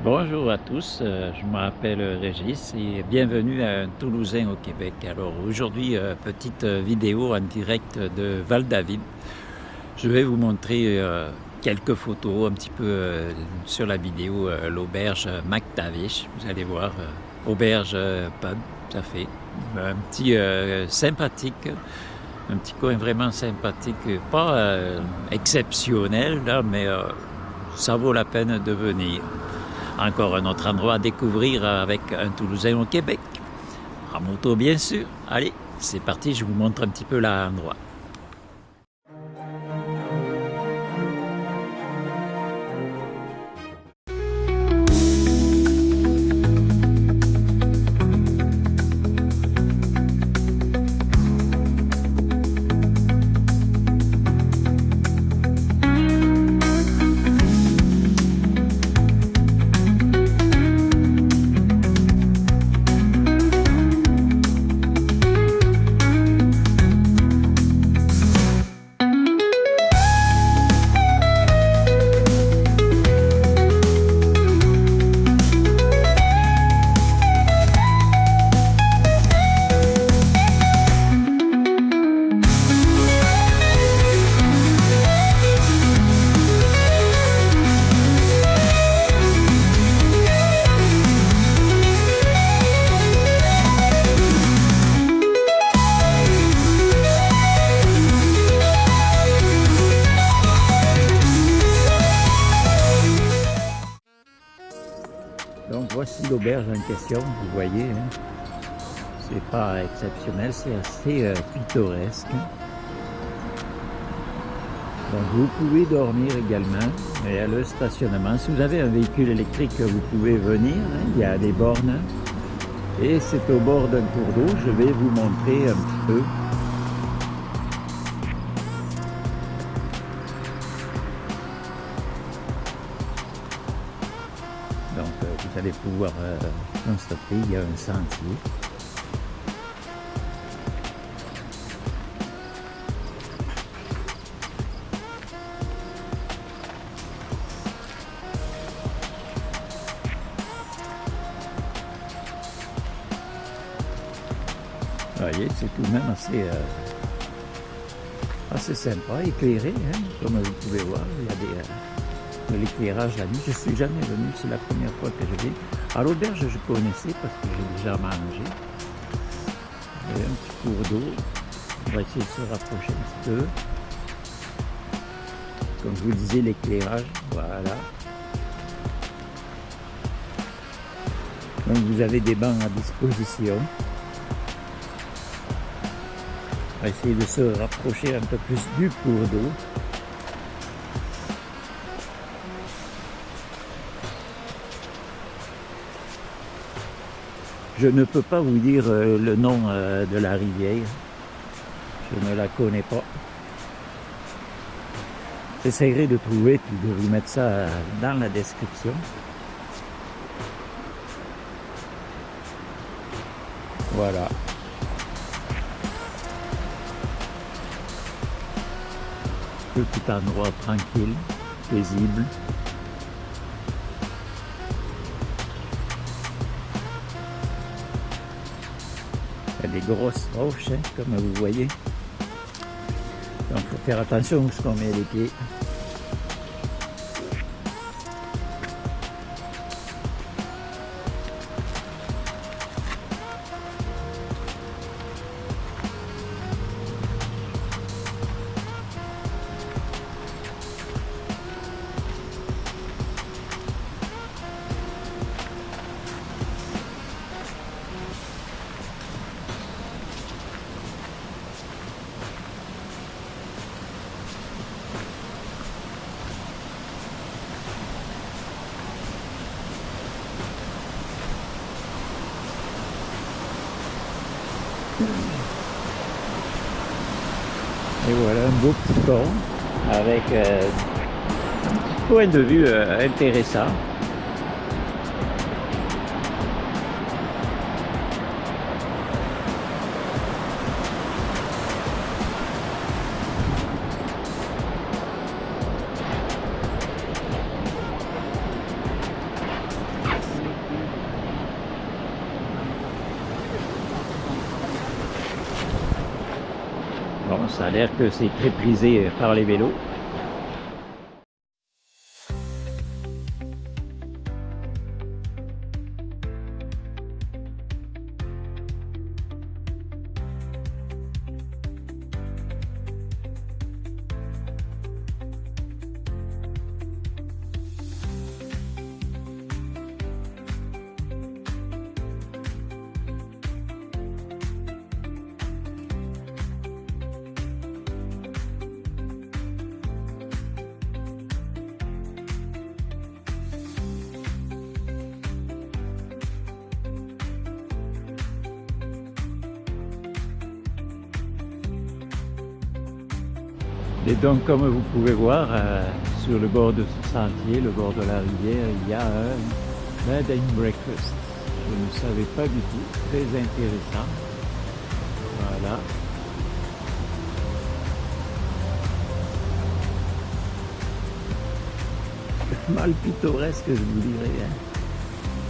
Bonjour à tous, je m'appelle Régis et bienvenue à un Toulousain au Québec. Alors aujourd'hui, petite vidéo en direct de Val-David. Je vais vous montrer quelques photos un petit peu sur la vidéo, l'auberge McTavish. Vous allez voir, auberge pub, ça fait un petit sympathique, un petit coin vraiment sympathique, pas exceptionnel là, mais ça vaut la peine de venir. Encore un autre endroit à découvrir avec un Toulousain au Québec. En moto, bien sûr. Allez, c'est parti, je vous montre un petit peu l'endroit. Donc voici l'auberge en question, vous voyez, hein. C'est pas exceptionnel, c'est assez pittoresque. Donc vous pouvez dormir également, il y a le stationnement. Si vous avez un véhicule électrique, vous pouvez venir, hein. Il y a des bornes. Et c'est au bord d'un cours d'eau, je vais vous montrer un petit peu. Donc vous allez pouvoir constater, il y a un sentier. Vous voyez, c'est tout de même assez sympa, éclairé, hein, comme vous pouvez voir. Il y a de l'éclairage la nuit. Je suis jamais venu, c'est la première fois que je viens. À l'auberge, je connaissais parce que j'ai déjà mangé. Il y a un petit cours d'eau. On va essayer de se rapprocher un petit peu. Comme je vous disais, l'éclairage, voilà. Donc vous avez des bancs à disposition. On va essayer de se rapprocher un peu plus du cours d'eau. Je ne peux pas vous dire le nom de la rivière. Je ne la connais pas. J'essaierai de trouver puis de vous mettre ça dans la description. Voilà. Petit endroit tranquille, paisible. Il y a des grosses roches, hein, comme vous voyez. Donc il faut faire attention où on met les pieds. Et voilà un beau petit pont avec un petit point de vue intéressant. ça a l'air que c'est très prisé par les vélos. Et donc, comme vous pouvez voir, sur le bord de ce sentier, le bord de la rivière, il y a un bed and breakfast. Je ne savais pas du tout, très intéressant. Voilà. Mal pittoresque, je vous dirais. Hein.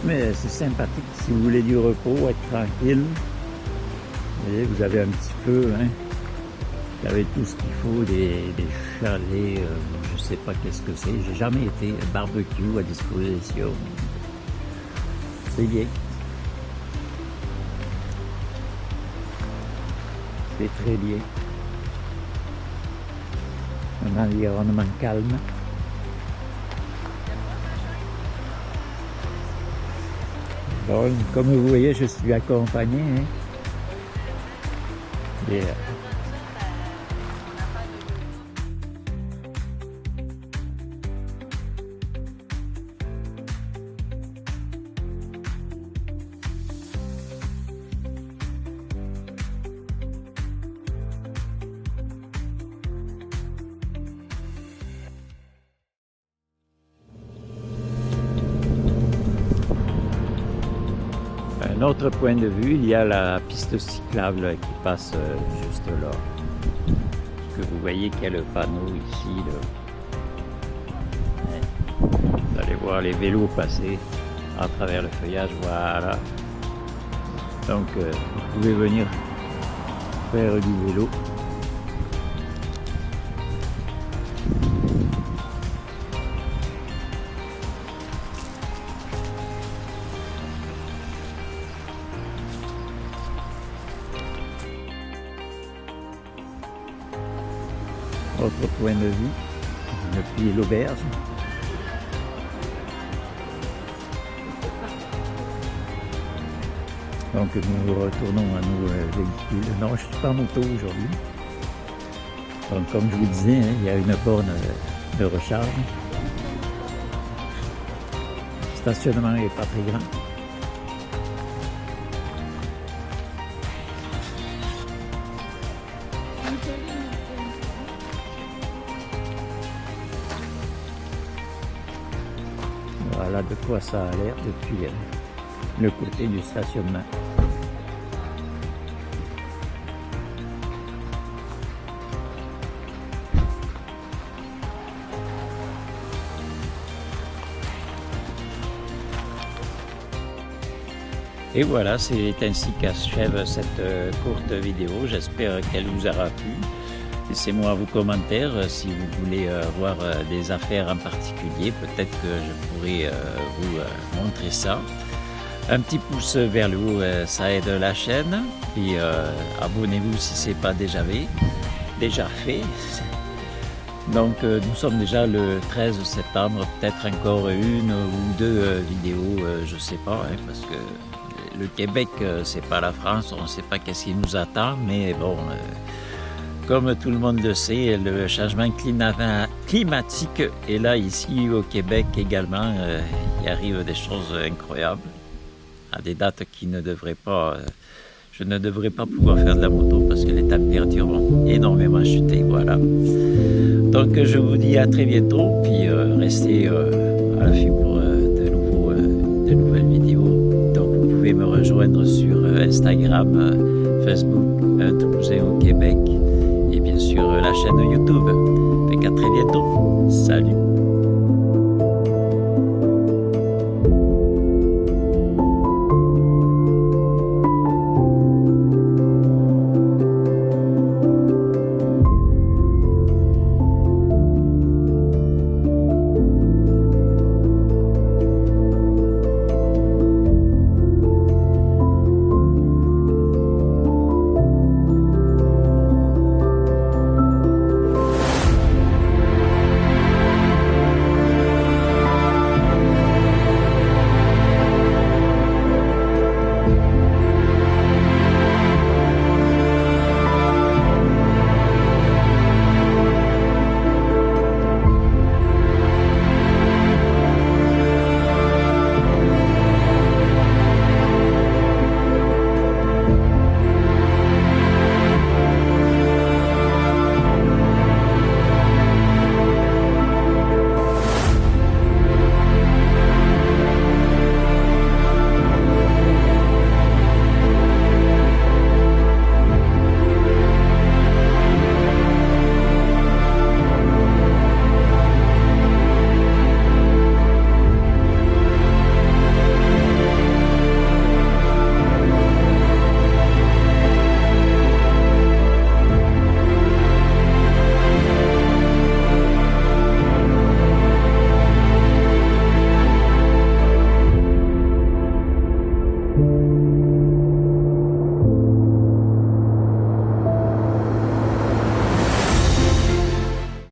Mais c'est sympathique si vous voulez du repos, être tranquille. Vous voyez, vous avez un petit feu, hein. Vous avez tout ce qu'il faut, des chalets, je sais pas qu'est-ce que c'est. J'ai jamais été barbecue à disposition. C'est bien. C'est très bien. Un environnement calme. Bon, comme vous voyez, je suis accompagné. Hein. Et, un autre point de vue, il y a la piste cyclable qui passe juste là. Que vous voyez qu'il y a le panneau ici. Là. Vous allez voir les vélos passer à travers le feuillage, voilà. Donc vous pouvez venir faire du vélo. Autre point de vue, depuis l'auberge. Donc nous retournons à nos véhicules. Non, je ne suis pas en moto aujourd'hui. Donc comme je vous disais, hein, il y a une borne de recharge. Le stationnement n'est pas très grand. Voilà de quoi ça a l'air depuis le côté du stationnement. Et voilà, c'est ainsi qu'achève cette courte vidéo. J'espère qu'elle vous aura plu. Laissez-moi vos commentaires si vous voulez voir des affaires en particulier. Peut-être que je pourrais vous montrer ça. Un petit pouce vers le haut, ça aide la chaîne. Puis abonnez-vous si ce n'est pas déjà fait. Donc nous sommes déjà le 13 septembre, peut-être encore une ou deux vidéos, je ne sais pas, hein, parce que le Québec, c'est pas la France, on ne sait pas qu'est-ce qui nous attend, mais bon, comme tout le monde le sait, le changement climatique est là ici au Québec également. Il arrive des choses incroyables, à des dates qui ne devraient pas, je ne devrais pas pouvoir faire de la moto parce que les températures vont énormément chuter, voilà. Donc je vous dis à très bientôt, puis restez à l'affût pour de nouvelles vidéos. Donc vous pouvez me rejoindre sur Instagram, Facebook, Un Toulousain au Québec et bien sûr la chaîne YouTube. Fait qu'à très bientôt. Salut!